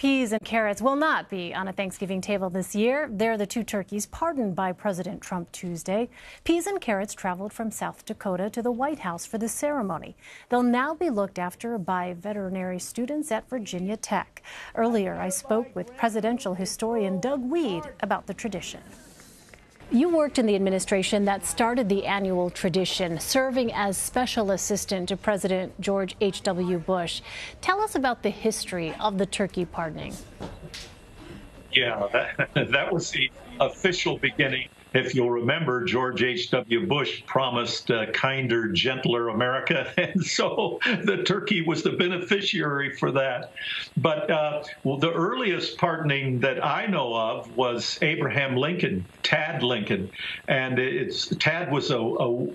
Peas and carrots will not be on a Thanksgiving table this year. They're the two turkeys pardoned by President Trump Tuesday. Peas and carrots traveled from South Dakota to the White House for the ceremony. They'll now be looked after by veterinary students at Virginia Tech. Earlier, I spoke with presidential historian Doug Wead about the tradition. You worked in the administration that started the annual tradition, serving as special assistant to President George H.W. Bush. Tell us about the history of the turkey pardoning. Yeah, that was the official beginning. If you'll remember, George H.W. Bush promised a kinder, gentler America, and so the turkey was the beneficiary for that. But well, the earliest pardoning that I know of was Abraham Lincoln, Tad Lincoln, and Tad was a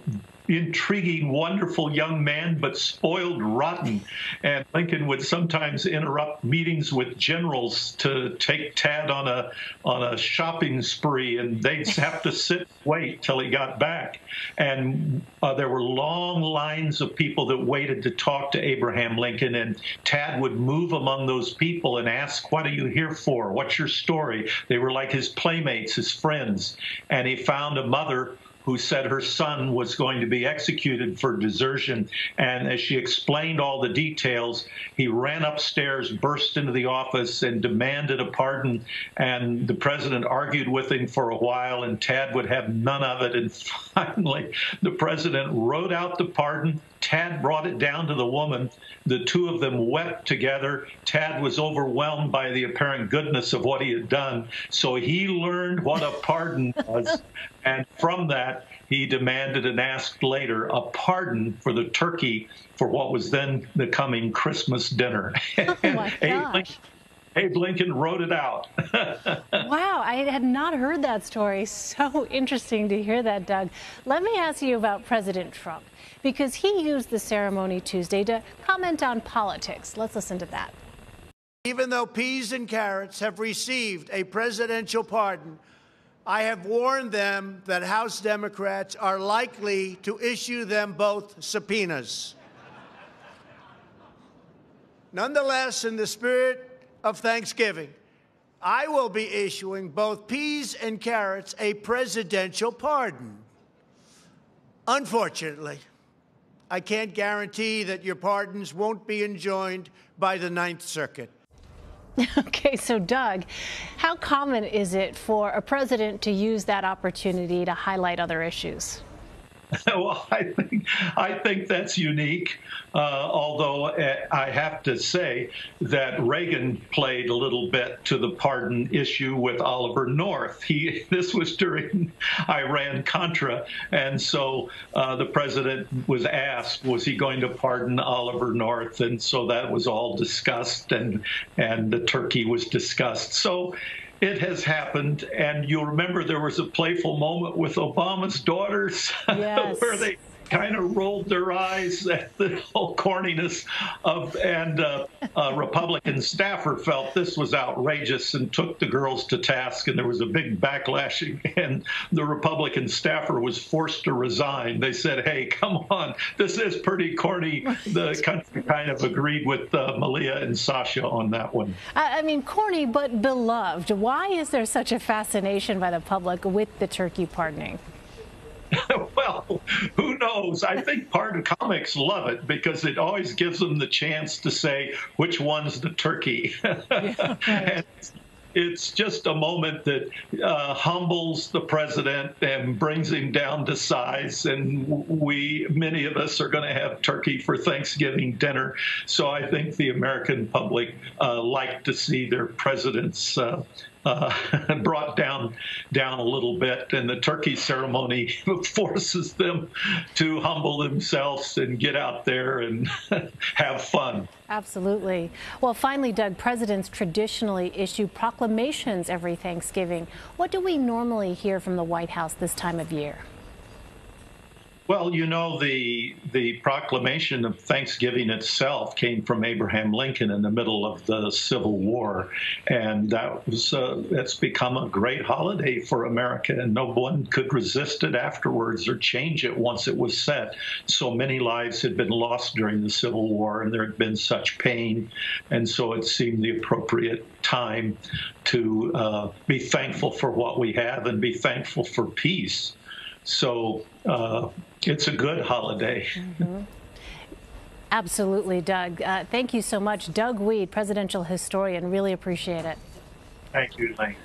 intriguing, wonderful young man, but spoiled rotten. And Lincoln would sometimes interrupt meetings with generals to take Tad on a shopping spree, and they'd have to sit and wait till he got back. And there were long lines of people that waited to talk to Abraham Lincoln, and Tad would move among those people and ask, "What are you here for? What's your story?" They were like his playmates, his friends. And he found a mother who said her son was going to be executed for desertion. And as she explained all the details, he ran upstairs, burst into the office, and demanded a pardon. And the president argued with him for a while, and Tad would have none of it. And finally, the president wrote out the pardon. Tad brought it down to the woman. The two of them wept together. Tad was overwhelmed by the apparent goodness of what he had done. So he learned what a pardon was. And from that, he demanded and asked later a pardon for the turkey for what was then the coming Christmas dinner. Oh, my gosh. Abe Lincoln wrote it out. Wow, I had not heard that story. So interesting to hear that, Doug. Let me ask you about President Trump, because he used the ceremony Tuesday to comment on politics. Let's listen to that. Even though peas and carrots have received a presidential pardon, I have warned them that House Democrats are likely to issue them both subpoenas. Nonetheless, in the spirit of Thanksgiving, I will be issuing both peas and carrots a presidential pardon. Unfortunately, I can't guarantee that your pardons won't be enjoined by the Ninth Circuit. Okay, so Doug, how common is it for a president to use that opportunity to highlight other issues? Well, I think that's unique, although I have to say that Reagan played a little bit to the pardon issue with Oliver North. This was during Iran-Contra, and so the president was asked, was he going to pardon Oliver North? And so that was all discussed, and the turkey was discussed. So it has happened, and you'll remember there was a playful moment with Obama's daughters. Yes. Where they kind of rolled their eyes at the whole corniness of, and a Republican staffer felt this was outrageous and took the girls to task, and there was a big backlashing, and the Republican staffer was forced to resign. They said, "Hey, come on, this is pretty corny." The country kind of agreed with Malia and Sasha on that one. I mean, corny but beloved. Why is there such a fascination by the public with the turkey pardoning? Well, who knows? I think part of comics love it because it always gives them the chance to say which one's the turkey. Yeah, right. And it's just a moment that humbles the president and brings him down to size. And many of us are going to have turkey for Thanksgiving dinner. So I think the American public like to see their presidents brought down a little bit, and the turkey ceremony forces them to humble themselves and get out there and have fun. Absolutely. Well, finally, Doug, presidents traditionally issue proclamations every Thanksgiving. What do we normally hear from the White House this time of year? Well, you know, the proclamation of Thanksgiving itself came from Abraham Lincoln in the middle of the Civil War, and it's become a great holiday for America, and no one could resist it afterwards or change it once it was set. So many lives had been lost during the Civil War, and there had been such pain, and so it seemed the appropriate time to be thankful for what we have and be thankful for peace. So it's a good holiday. Mm-hmm. Absolutely, Doug. Thank you so much. Doug Wead, presidential historian. Really appreciate it. Thank you, Elaine.